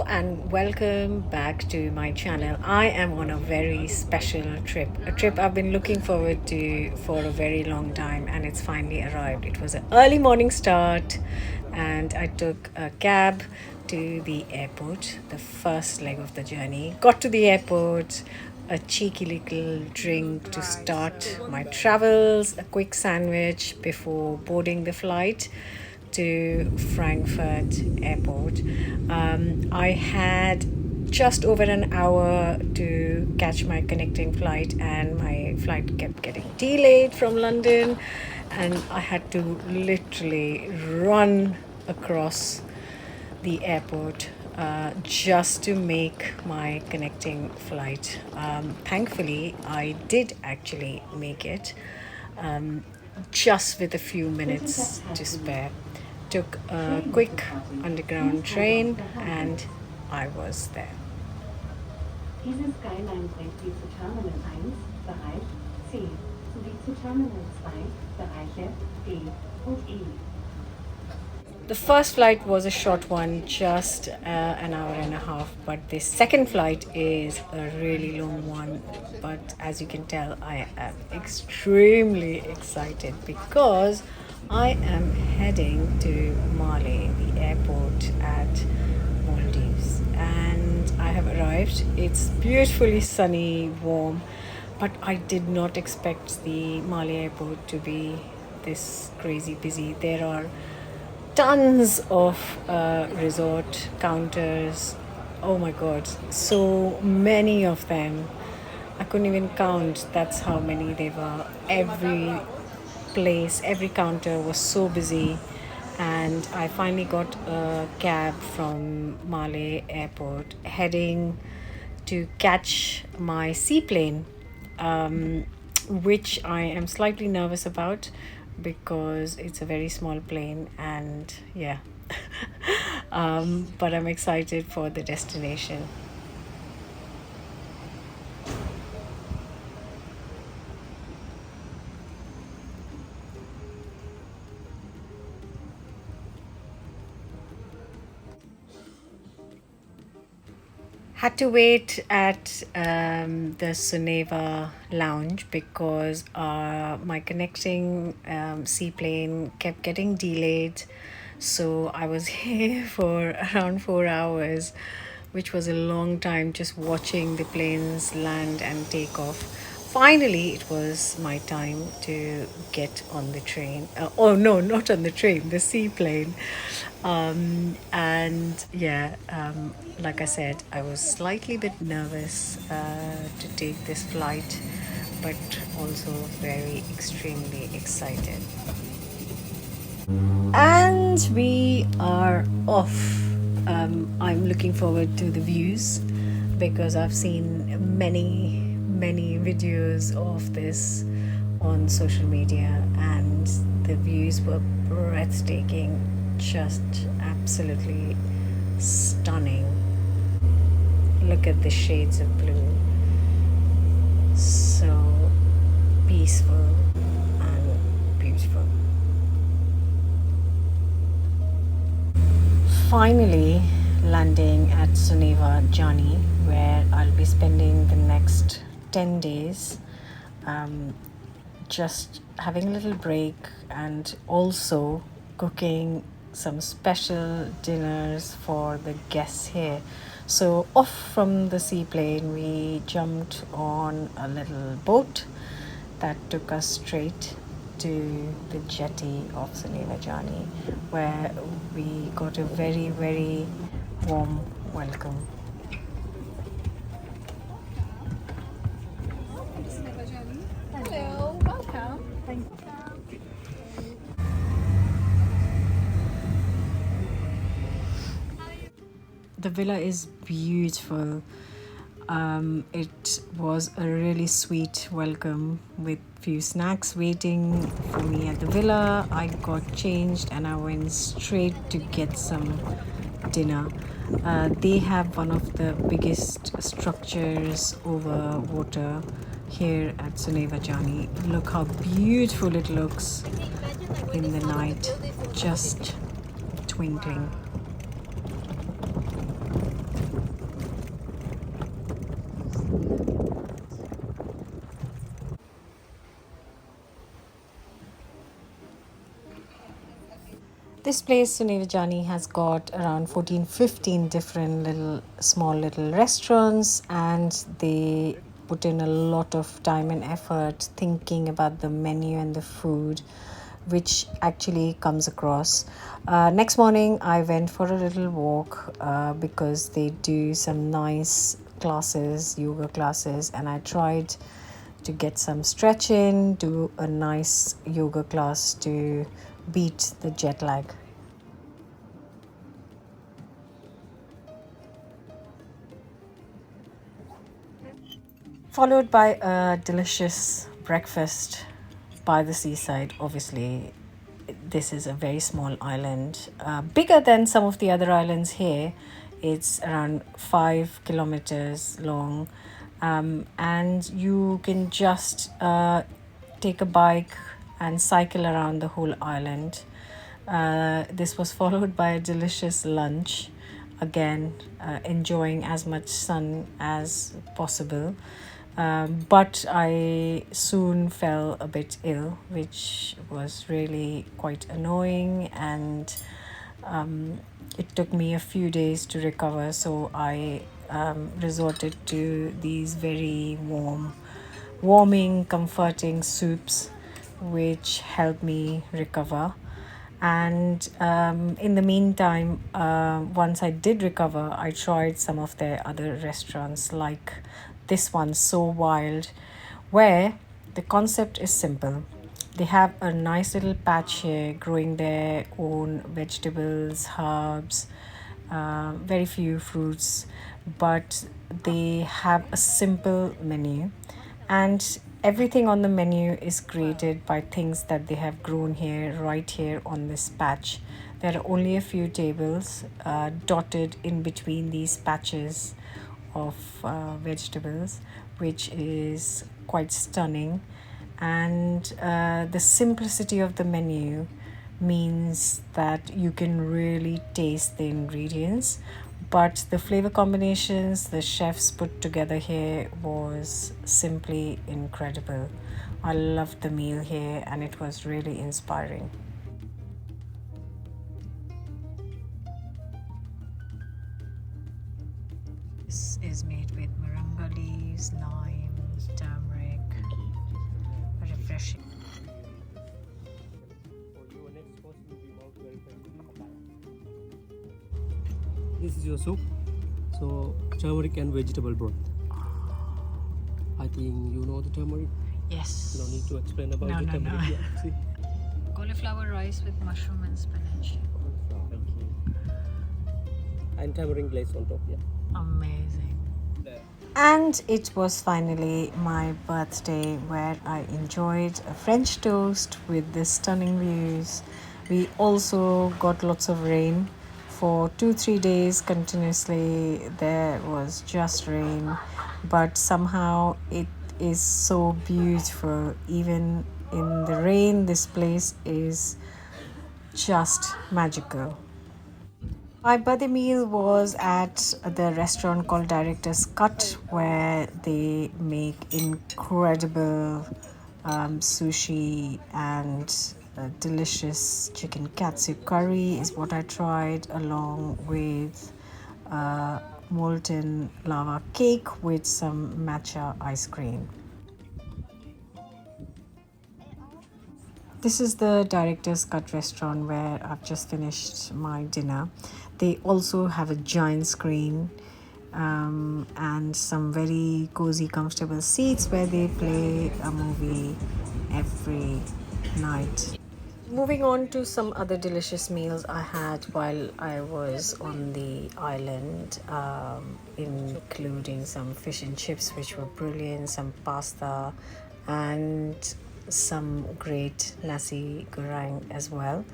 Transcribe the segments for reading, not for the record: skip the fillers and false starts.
And welcome back to my channel. I am on a very special trip, a trip I've been looking forward to for a very long time, and it's finally arrived. It was an early morning start, and I took a cab to the airport, the first leg of the journey. Got to the airport, a cheeky little drink to start my travels, a quick sandwich before boarding the flight to Frankfurt Airport. I had just over an hour to catch my connecting flight, and my flight kept getting delayed from London, and I had to literally run across the airport just to make my connecting flight. Thankfully, I did actually make it, just with a few minutes to spare. Took a quick underground train and I was there. Diese Skyline bringt Sie zu Terminal 1, Bereich C, sowie zu Terminal 2, Bereiche D und E. The first flight was a short one, just an hour and a half, but the second flight is a really long one. But as you can tell, I am extremely excited because I am heading to Mali, the airport at Maldives, and I have arrived. It's beautifully sunny, warm, but I did not expect the Mali airport to be this crazy busy. There are tons of resort counters. Oh my god, so many of them. I couldn't even count. That's how many there were. Every place, every counter was so busy, and I finally got a cab from Male Airport heading to catch my seaplane, which I am slightly nervous about because it's a very small plane, and yeah. But I'm excited for the destination. Had to wait at the Soneva lounge because my connecting seaplane kept getting delayed. So I was here for around 4 hours, which was a long time just watching the planes land and take off. Finally, it was my time to get on the train. Oh no, not on the train, the seaplane. And yeah, like I said, I was slightly bit nervous to take this flight, but also very extremely excited. And we are off. I'm looking forward to the views because I've seen many videos of this on social media, and the views were breathtaking, just absolutely stunning. Look at the shades of blue, so peaceful and beautiful. Finally landing at Soneva Jani, where I'll be spending the next 10 days, just having a little break and also cooking some special dinners for the guests here. So off from the seaplane, we jumped on a little boat that took us straight to the jetty of Soneva Jani, where we got a very warm welcome. Hello, welcome. Thank you. The villa is beautiful. It was a really sweet welcome with few snacks waiting for me at the villa. I got changed and I went straight to get some dinner. They have one of the biggest structures over water here at Soneva Jani. Look how beautiful it looks in the night, just twinkling. This place, Soneva Jani, has got around 14, 15 different small little restaurants, and they put in a lot of time and effort thinking about the menu and the food, which actually comes across. Next morning, I went for a little walk because they do some nice classes, yoga classes, and I tried to get some stretch in, do a nice yoga class to beat the jet lag. Followed by a delicious breakfast by the seaside. Obviously, this is a very small island, bigger than some of the other islands here. It's around 5 kilometers long, and you can just take a bike and cycle around the whole island. This was followed by a delicious lunch, again, enjoying as much sun as possible. But I soon fell a bit ill, which was really quite annoying, and it took me a few days to recover. So I resorted to these very warming, comforting soups, which helped me recover. And in the meantime, once I did recover, I tried some of their other restaurants, like this one, So Wild, where the concept is simple. They have a nice little patch here growing their own vegetables, herbs, very few fruits, but they have a simple menu, and everything on the menu is created by things that they have grown here, right here on this patch. There are only a few tables dotted in between these patches of vegetables, which is quite stunning. And the simplicity of the menu means that you can really taste the ingredients, but the flavor combinations the chefs put together here was simply incredible. I loved the meal here, and it was really inspiring. This is made with moringa leaves, lime, turmeric, refreshing. This is your soup. So turmeric and vegetable broth. I think you know the turmeric. Yes. No need to explain about No, the no, turmeric. no. Yeah, see? Cauliflower rice with mushroom and spinach. Thank you. And tamarind glaze on top. Yeah. Amazing. And it was finally my birthday, where I enjoyed a French toast with the stunning views. We also got lots of rain for 2-3 days continuously. There was just rain, but somehow it is so beautiful. Even in the rain, this place is just magical. My birthday meal was at the restaurant called Director's Cut, where they make incredible sushi, and delicious chicken katsu curry is what I tried, along with molten lava cake with some matcha ice cream. This is the Director's Cut restaurant where I've just finished my dinner. They also have a giant screen and some very cozy, comfortable seats where they play a movie every night. Moving on to some other delicious meals I had while I was on the island, including some fish and chips, which were brilliant, some pasta, and some great nasi goreng as well.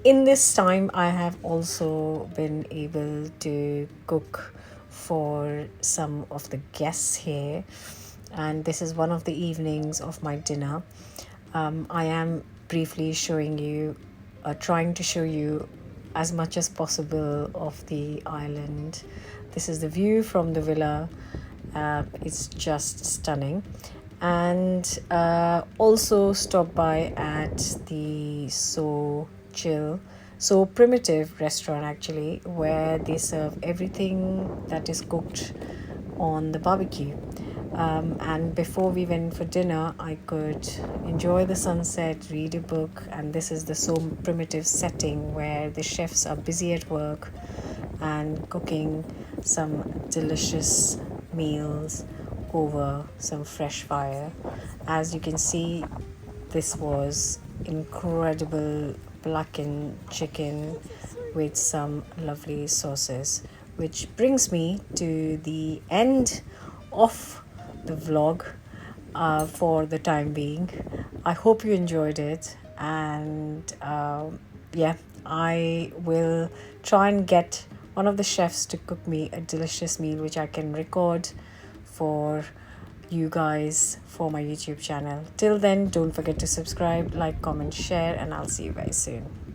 In this time, I have also been able to cook for some of the guests here, and this is one of the evenings of my dinner. I am briefly showing you, trying to show you as much as possible of the island. This is the view from the villa. It's just stunning. And also stop by at the So Chill. so primitive restaurant actually, where they serve everything that is cooked on the barbecue. And before we went for dinner, I could enjoy the sunset, read a book, and this is the so primitive setting where the chefs are busy at work and cooking some delicious meals over some fresh fire. As you can see, this was incredible blackened chicken with some lovely sauces, which brings me to the end of the vlog for the time being. I hope you enjoyed it, and yeah, I will try and get one of the chefs to cook me a delicious meal which I can record for you guys for my YouTube channel. Till then, don't forget to subscribe, like, comment, share, and I'll see you guys soon.